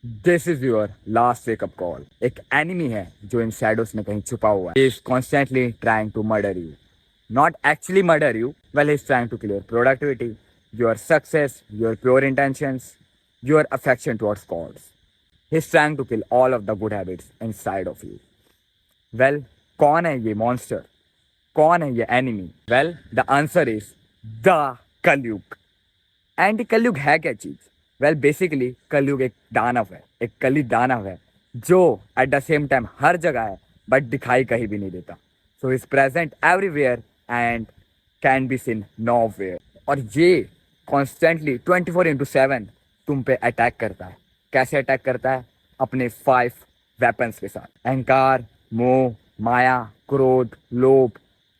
This is your last wake up call. एक enemy है जो इन शैडोज में कहीं छुपा हुआ है। Is constantly trying to murder you, not actually murder you, well is trying to kill your productivity, your success, your pure intentions, your affection towards gods. He is trying to kill all of the good habits inside of you. Well, कौन है ये monster? कौन है ये enemy? Well, the answer is the कलयुग। And कलयुग है क्या चीज? वेल बेसिकली कलयुग एक दानव है, एक कली दानव है जो एट द सेम टाइम हर जगह है बट दिखाई कहीं भी नहीं देता। So is present everywhere and can be seen nowhere. और ये कॉन्स्टेंटली 24/7 तुम पे अटैक करता है। कैसे अटैक करता है? अपने 5 वेपन्स के साथ। अहंकार, मोह, माया, क्रोध, लोभ,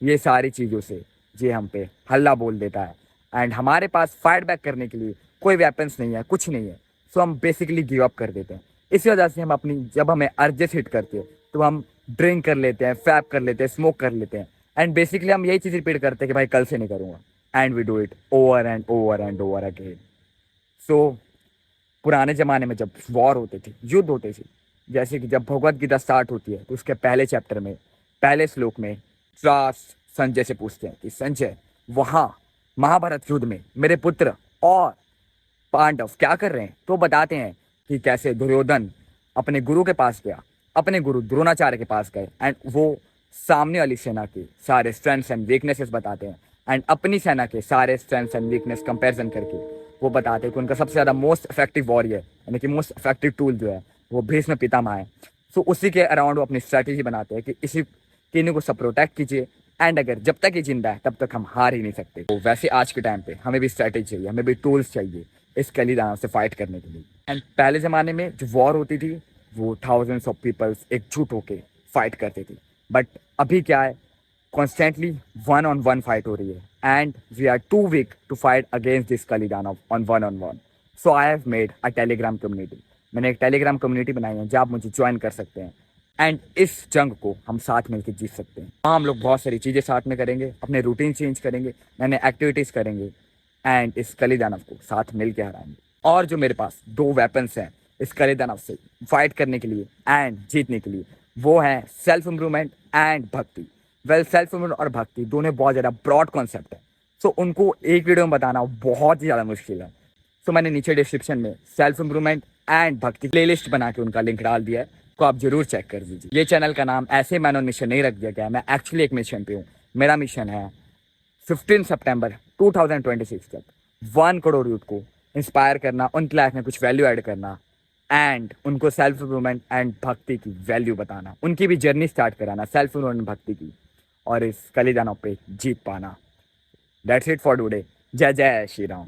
ये सारी चीज़ों से ये हम पे हल्ला बोल देता है। एंड हमारे पास फाइट बैक करने के लिए कोई वेपन्स नहीं है, कुछ नहीं है। सो हम बेसिकली गिव अप कर देते हैं। इसी वजह से हम अपनी, जब हमें अर्जेस हिट करती है तो हम ड्रिंक कर लेते हैं, फैप कर लेते हैं, स्मोक कर लेते हैं। एंड बेसिकली हम यही चीज़ रिपीट करते हैं कि भाई कल से नहीं करूँगा। And we do it over and over and over again. So पुराने ज़माने में जब वॉर होते थे, युद्ध होते थे, जैसे कि जब भगवत गीता स्टार्ट होती है तो उसके पहले चैप्टर में, पहले श्लोक में त्रास संजय से पूछते हैं कि संजय, वहाँ महाभारत युद्ध में मेरे पुत्र और पांडव क्या कर रहे हैं? तो बताते हैं कि कैसे दुर्योधन अपने गुरु के पास गया, अपने गुरु द्रोणाचार्य के पास गए एंड वो सामने वाली सेना के सारे स्ट्रेंथ्स एंड वीकनेसेस बताते हैं एंड अपनी सेना के सारे स्ट्रेंथ्स एंड वीकनेस कंपैरिजन करके वो बताते हैं कि उनका सबसे ज़्यादा मोस्ट इफेक्टिव वॉरियर यानी कि मोस्ट इफेक्टिव टूल जो है वो भीष्म पितामह है। सो उसी के अराउंड वो अपनी स्ट्रैटेजी बनाते हैं कि इसी तीनों को सब प्रोटेक्ट कीजिए एंड अगर जब तक ये जिंदा है तब तक हम हार ही नहीं सकते। तो वैसे आज के टाइम पे हमें भी स्ट्रैटेजी चाहिए, हमें भी टूल्स चाहिए इस कली दानव से फाइट करने के लिए। एंड पहले ज़माने में जो वॉर होती थी वो थाउजेंड्स ऑफ पीपल्स एकजुट होके फाइट करते थे। बट अभी क्या है, कॉन्स्टेंटली 1-on-1 फाइट हो रही है and we are too weak to fight against this Kali दानव on 1-on-1। So I have made a Telegram community. मैंने एक टेलीग्राम कम्युनिटी बनाई है जहाँ आप मुझे ज्वाइन कर सकते हैं एंड इस जंग को हम साथ मिलकर जीत सकते हैं। वहाँ हम लोग बहुत सारी चीज़ें साथ में करेंगे, अपने रूटीन चेंज करेंगे, नए नए एक्टिविटीज़ करेंगे एंड इस कली दानव को साथ मिल के हराएंगे। और जो मेरे पास 2 वेपन्स हैं इस कली दानव से फाइट करने के लिए एंड जीतने के लिए, वो है सेल्फ इम्प्रूवमेंट एंड भक्ति। वेल, सेल्फ इम्प्रूवमेंट और भक्ति दोनों बहुत ज़्यादा ब्रॉड कॉन्सेप्ट है। सो उनको एक वीडियो में बताना बहुत ही ज़्यादा मुश्किल है। सो मैंने नीचे डिस्क्रिप्शन में सेल्फ इम्प्रूवमेंट एंड भक्ति प्लेलिस्ट बना के उनका लिंक डाल दिया है, तो आप जरूर चेक कर दीजिए। ये चैनल का नाम ऐसे मैन ऑन मिशन नहीं रख दिया गया है, मैं एक्चुअली एक मिशन पे हूँ। मेरा मिशन है 15 सितंबर 2026 तक 1 करोड़ यूथ को इंस्पायर करना, उनकी लाइफ में कुछ वैल्यू ऐड करना एंड उनको सेल्फ इम्प्रूवमेंट एंड भक्ति की वैल्यू बताना, उनकी भी जर्नी स्टार्ट कराना सेल्फ इम्प्रूवमेंट भक्ति की, और इस कली दानव पे जीत पाना। That's it for today. जय जय श्री राम।